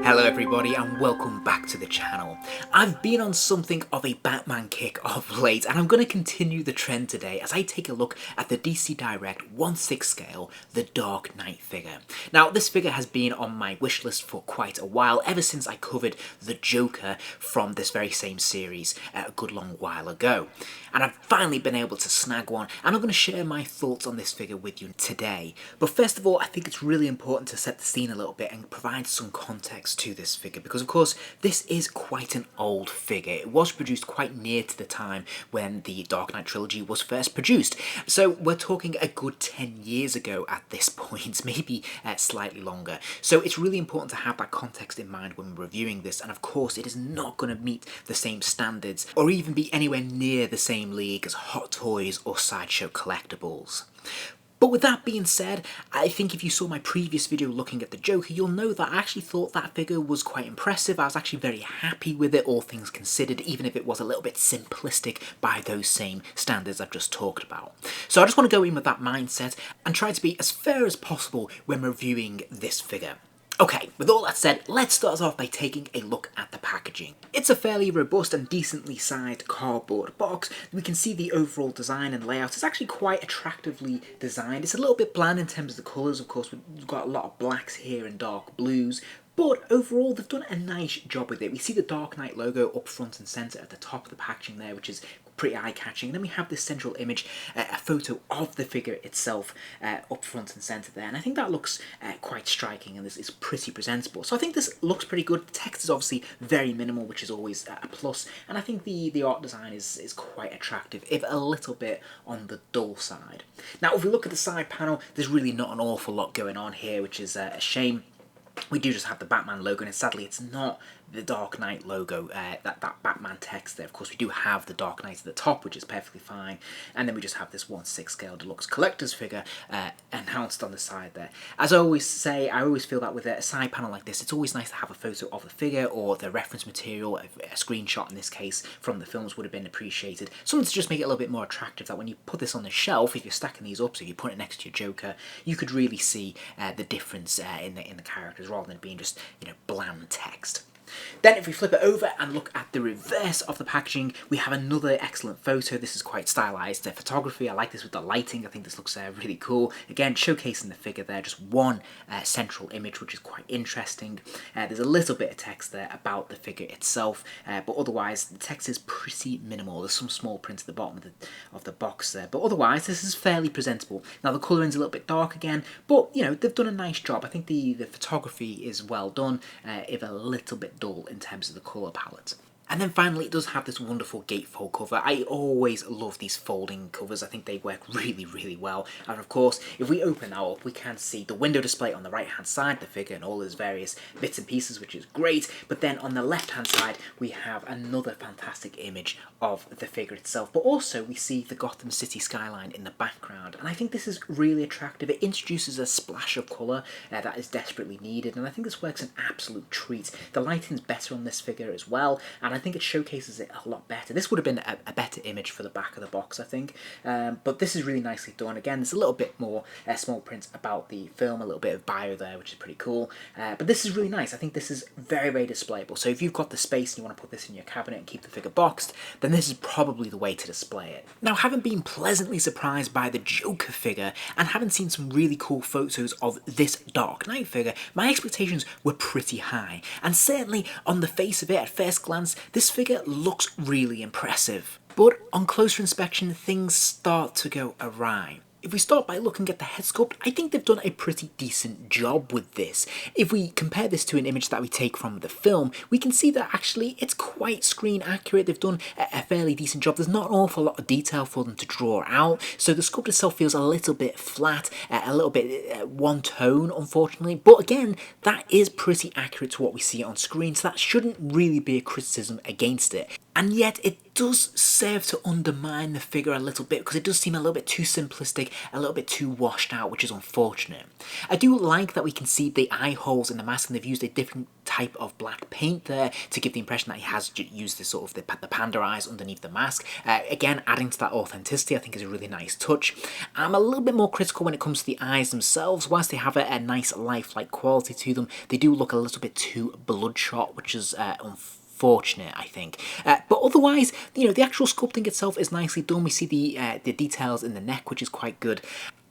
Hello everybody and welcome back to the channel. I've been on something of a Batman kick of late and I'm going to continue the trend today as I take a look at the DC Direct 1/6 scale, The Dark Knight figure. Now this figure has been on my wish list for quite a while, ever since I covered the Joker from this very same series a good long while ago. And I've finally been able to snag one and I'm going to share my thoughts on this figure with you today. But first of all, I think it's really important to set the scene a little bit and provide some context to this figure, because of course this is quite an old figure. It was produced quite near to the time when the Dark Knight trilogy was first produced, so we're talking a good 10 years ago at this point, maybe slightly longer. So it's really important to have that context in mind when we're reviewing this, and of course it is not going to meet the same standards or even be anywhere near the same league as Hot Toys or Sideshow collectibles. But with that being said, I think if you saw my previous video looking at the Joker, you'll know that I actually thought that figure was quite impressive. I was actually very happy with it, all things considered, even if it was a little bit simplistic by those same standards I've just talked about. So I just want to go in with that mindset and try to be as fair as possible when reviewing this figure. Okay, with all that said, let's start off by taking a look at the packaging. It's a fairly robust and decently sized cardboard box. We can see the overall design and layout is actually quite attractively designed. It's a little bit bland in terms of the colours. Of course, we've got a lot of blacks here and dark blues. But overall, they've done a nice job with it. We see the Dark Knight logo up front and centre at the top of the packaging there, which is pretty eye-catching. And then we have this central image, a photo of the figure itself up front and centre there. And I think that looks quite striking and is pretty presentable. So I think this looks pretty good. The text is obviously very minimal, which is always a plus. And I think the art design is quite attractive, if a little bit on the dull side. Now, if we look at the side panel, there's really not an awful lot going on here, which is a shame. We do just have the Batman logo, and sadly it's not the Dark Knight logo, that Batman text there. Of course, we do have the Dark Knight at the top, which is perfectly fine, and then we just have this 1/6 scale deluxe collector's figure announced on the side there. As I always say, I always feel that with a side panel like this, it's always nice to have a photo of the figure or the reference material. A screenshot in this case from the films would have been appreciated. Something to just make it a little bit more attractive, that when you put this on the shelf, if you're stacking these up, so you put it next to your Joker, you could really see the difference in the characters, rather than being just, you know, bland text. Then if we flip it over and look at the reverse of the packaging, we have another excellent photo. This is quite stylized photography. I like this with the lighting. I think this looks really cool. Again, showcasing the figure there, just one central image, which is quite interesting. There's a little bit of text there about the figure itself, but otherwise the text is pretty minimal. There's some small print at the bottom of the box there, but otherwise this is fairly presentable. Now the colouring's a little bit dark again, but you know, they've done a nice job. I think the photography is well done, if a little bit dull in terms of the colour palette. And then finally, it does have this wonderful gatefold cover. I always love these folding covers. I think they work really, really well. And of course, if we open that up, we can see the window display on the right-hand side, the figure and all its various bits and pieces, which is great. But then on the left-hand side, we have another fantastic image of the figure itself. But also, we see the Gotham City skyline in the background. And I think this is really attractive. It introduces a splash of colour that is desperately needed. And I think this works an absolute treat. The lighting's better on this figure as well. And I think it showcases it a lot better. This would have been a better image for the back of the box, I think. But this is really nicely done. Again, there's a little bit more small print about the film, a little bit of bio there, which is pretty cool. But this is really nice. I think this is very, very displayable. So if you've got the space and you want to put this in your cabinet and keep the figure boxed, then this is probably the way to display it. Now, having been pleasantly surprised by the Joker figure and having seen some really cool photos of this Dark Knight figure, my expectations were pretty high. And certainly on the face of it, at first glance, this figure looks really impressive. But on closer inspection, things start to go awry. If we start by looking at the head sculpt, I think they've done a pretty decent job with this. If we compare this to an image that we take from the film, we can see that actually it's quite screen accurate. They've done a fairly decent job. There's not an awful lot of detail for them to draw out, so the sculpt itself feels a little bit flat, a little bit one tone, unfortunately. But again, that is pretty accurate to what we see on screen, so that shouldn't really be a criticism against it. And yet it does serve to undermine the figure a little bit because it does seem a little bit too simplistic, a little bit too washed out, which is unfortunate. I do like that we can see the eye holes in the mask, and they've used a different type of black paint there to give the impression that he has used this sort of the panda eyes underneath the mask. Again, adding to that authenticity, I think is a really nice touch. I'm a little bit more critical when it comes to the eyes themselves. Whilst they have a nice lifelike quality to them, they do look a little bit too bloodshot, which is unfortunate, I think. But otherwise, you know, the actual sculpting itself is nicely done. We see the details in the neck, which is quite good.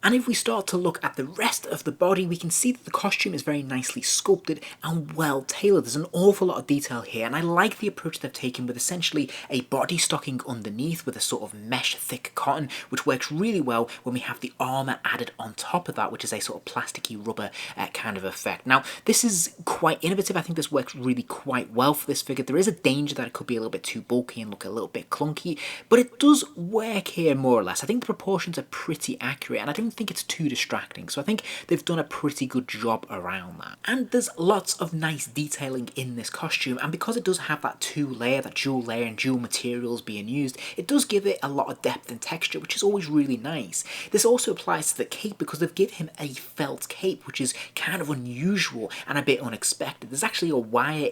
And if we start to look at the rest of the body, we can see that the costume is very nicely sculpted and well tailored. There's an awful lot of detail here, and I like the approach they've taken with essentially a body stocking underneath with a sort of mesh thick cotton, which works really well when we have the armour added on top of that, which is a sort of plasticky rubber kind of effect. Now, this is quite innovative. I think this works really quite well for this figure. There is a danger that it could be a little bit too bulky and look a little bit clunky, but it does work here more or less. I think the proportions are pretty accurate, and I don't think it's too distracting, so I think they've done a pretty good job around that. And there's lots of nice detailing in this costume, and because it does have that that dual layer and dual materials being used, it does give it a lot of depth and texture, which is always really nice. This also applies to the cape because they've given him a felt cape, which is kind of unusual and a bit unexpected. There's actually a wire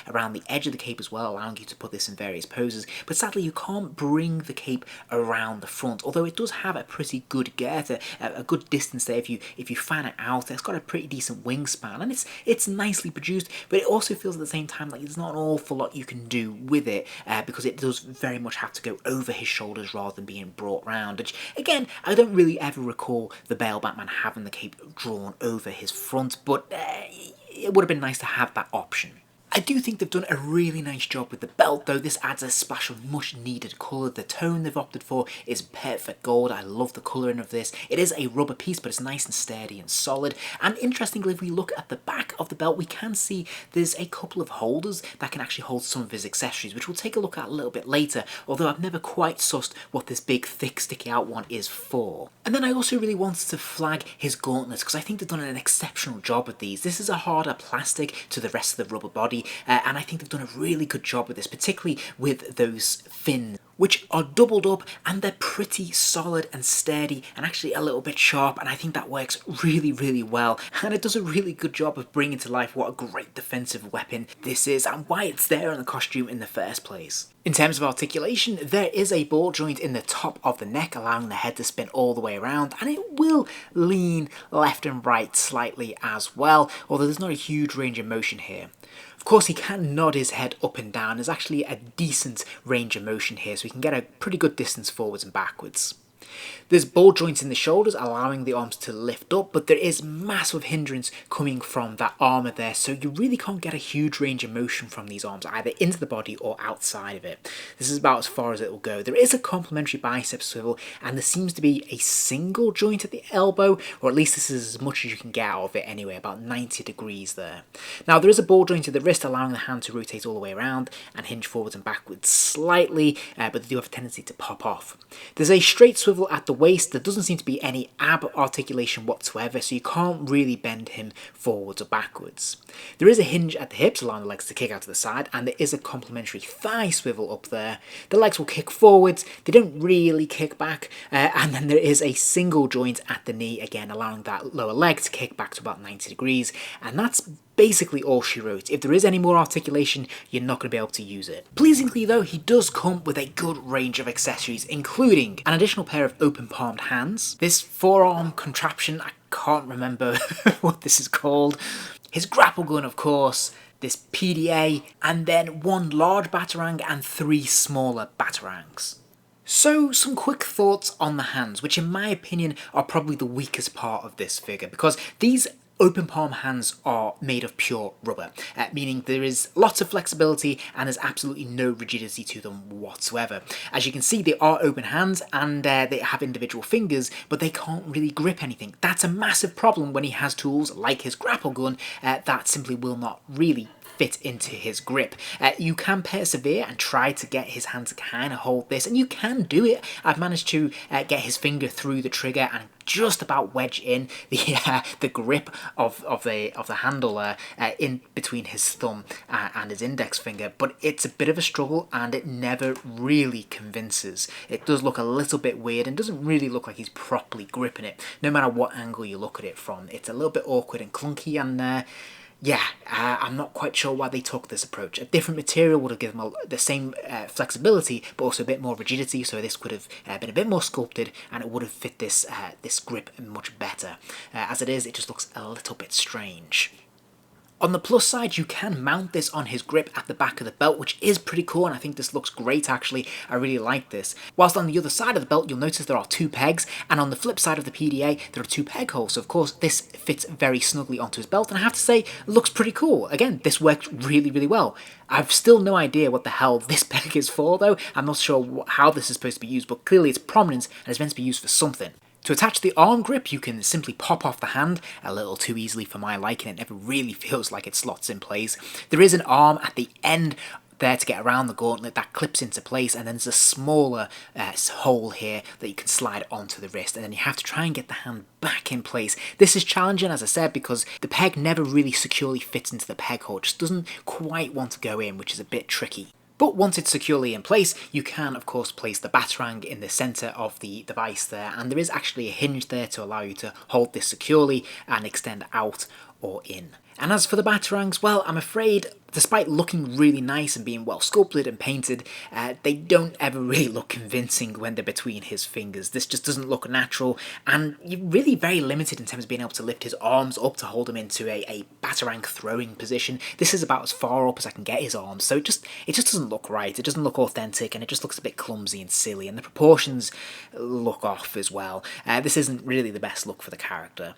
around the edge of the cape as well, allowing you to put this in various poses, but sadly you can't bring the cape around the front, although it does have a pretty good girth, a good distance there. If you fan it out, it's got a pretty decent wingspan, and it's nicely produced, but it also feels at the same time like there's not an awful lot you can do with it because it does very much have to go over his shoulders rather than being brought round, which again, I don't really ever recall the Bale Batman having the cape drawn over his front, but it would have been nice to have that option. I do think they've done a really nice job with the belt though. This adds a splash of much needed colour. The tone they've opted for is perfect gold. I love the colouring of this. It is a rubber piece, but it's nice and sturdy and solid. And interestingly, if we look at the back of the belt, we can see there's a couple of holders that can actually hold some of his accessories, which we'll take a look at a little bit later, although I've never quite sussed what this big, thick, sticky out one is for. And then I also really wanted to flag his gauntlets, because I think they've done an exceptional job with these. This is a harder plastic to the rest of the rubber body, and I think they've done a really good job with this, particularly with those fins, which are doubled up, and they're pretty solid and sturdy and actually a little bit sharp, and I think that works really, really well, and it does a really good job of bringing to life what a great defensive weapon this is and why it's there in the costume in the first place. In terms of articulation, there is a ball joint in the top of the neck, allowing the head to spin all the way around, and it will lean left and right slightly as well, although there's not a huge range of motion here. Of course, he can nod his head up and down. There's actually a decent range of motion here, so he can get a pretty good distance forwards and backwards. There's ball joints in the shoulders, allowing the arms to lift up, but there is massive hindrance coming from that armour there, so you really can't get a huge range of motion from these arms, either into the body or outside of it. This is about as far as it will go. There is a complementary bicep swivel, and there seems to be a single joint at the elbow, or at least this is as much as you can get out of it anyway, about 90 degrees there. Now, there is a ball joint at the wrist, allowing the hand to rotate all the way around and hinge forwards and backwards slightly, but they do have a tendency to pop off. There's a straight swivel at the waist. There doesn't seem to be any ab articulation whatsoever, so you can't really bend him forwards or backwards. There is a hinge at the hips, allowing the legs to kick out to the side, and there is a complementary thigh swivel up there. The legs will kick forwards, they don't really kick back, and then there is a single joint at the knee, again allowing that lower leg to kick back to about 90 degrees, and that's basically all she wrote. If there is any more articulation, you're not going to be able to use it. Pleasingly though, he does come with a good range of accessories, including an additional pair of open palmed hands, this forearm contraption, I can't remember what this is called, his grapple gun of course, this PDA, and then one large batarang and 3 smaller batarangs. So, some quick thoughts on the hands, which in my opinion are probably the weakest part of this figure, because these open palm hands are made of pure rubber, meaning there is lots of flexibility and there's absolutely no rigidity to them whatsoever. As you can see, they are open hands and they have individual fingers, but they can't really grip anything. That's a massive problem when he has tools like his grapple gun that simply will not really fit into his grip. You can persevere and try to get his hand to kind of hold this, and you can do it. I've managed to get his finger through the trigger and just about wedge in the grip of the handle in between his thumb and his index finger, but it's a bit of a struggle and it never really convinces. It does look a little bit weird and doesn't really look like he's properly gripping it, no matter what angle you look at it from. It's a little bit awkward and clunky, and I'm not quite sure why they took this approach. A different material would have given them the same flexibility, but also a bit more rigidity, so this could have been a bit more sculpted, and it would have fit this grip much better. As it is, it just looks a little bit strange. On the plus side, you can mount this on his grip at the back of the belt, which is pretty cool, and I think this looks great actually. I really like this. Whilst on the other side of the belt, you'll notice there are 2 pegs, and on the flip side of the PDA, there are 2 peg holes. So of course, this fits very snugly onto his belt, and I have to say, it looks pretty cool. Again, this works really, really well. I've still no idea what the hell this peg is for though. I'm not sure how this is supposed to be used, but clearly it's prominent and it's meant to be used for something. To attach the arm grip, you can simply pop off the hand, a little too easily for my liking. It never really feels like it slots in place. There is an arm at the end there to get around the gauntlet that clips into place, and then there's a smaller hole here that you can slide onto the wrist, and then you have to try and get the hand back in place. This is challenging, as I said, because the peg never really securely fits into the peg hole. It just doesn't quite want to go in, which is a bit tricky. But once it's securely in place, you can of course place the batarang in the centre of the device there, and there is actually a hinge there to allow you to hold this securely and extend out or in. And as for the batarangs, well, I'm afraid, despite looking really nice and being well sculpted and painted, they don't ever really look convincing when they're between his fingers. This just doesn't look natural, and you're really very limited in terms of being able to lift his arms up to hold him into a batarang throwing position. This is about as far up as I can get his arms, so it just doesn't look right. It doesn't look authentic, and it just looks a bit clumsy and silly, and the proportions look off as well. This isn't really the best look for the character.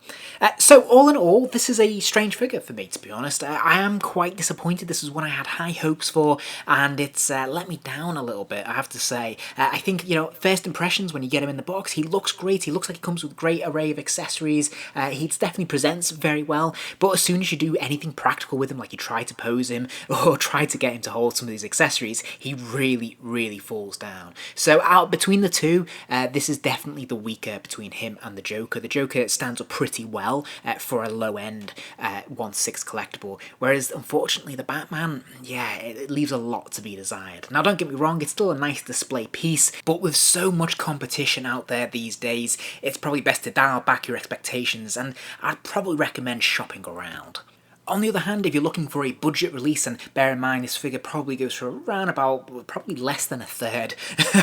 So all in all, this is a strange figure for me, to be honest. I am quite disappointed. This is one I had high hopes for, and it's let me down a little bit, I have to say. I think, first impressions when you get him in the box, he looks great. He looks like he comes with a great array of accessories. He definitely presents very well, but as soon as you do anything practical with him, like you try to pose him or try to get him to hold some of these accessories, he really, really falls down. So out between the two, this is definitely the weaker between him and the Joker. The Joker stands up pretty well for a low-end 1/6 collectible, whereas unfortunately the Batman, it leaves a lot to be desired. Now don't get me wrong, it's still a nice display piece, but with so much competition out there these days, it's probably best to dial back your expectations, and I'd probably recommend shopping around. On the other hand, if you're looking for a budget release, and bear in mind this figure probably goes for around about, probably less than a third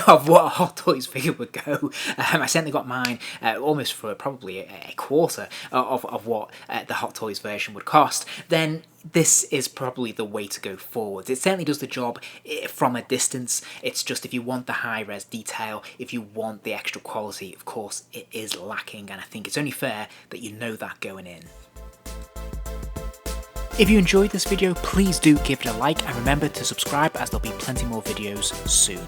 of what a Hot Toys figure would go. I certainly got mine almost for probably a quarter of what the Hot Toys version would cost, then this is probably the way to go forward. It certainly does the job from a distance. It's just if you want the high-res detail, if you want the extra quality, of course it is lacking, and I think it's only fair that you know that going in. If you enjoyed this video, please do give it a like, and remember to subscribe as there'll be plenty more videos soon.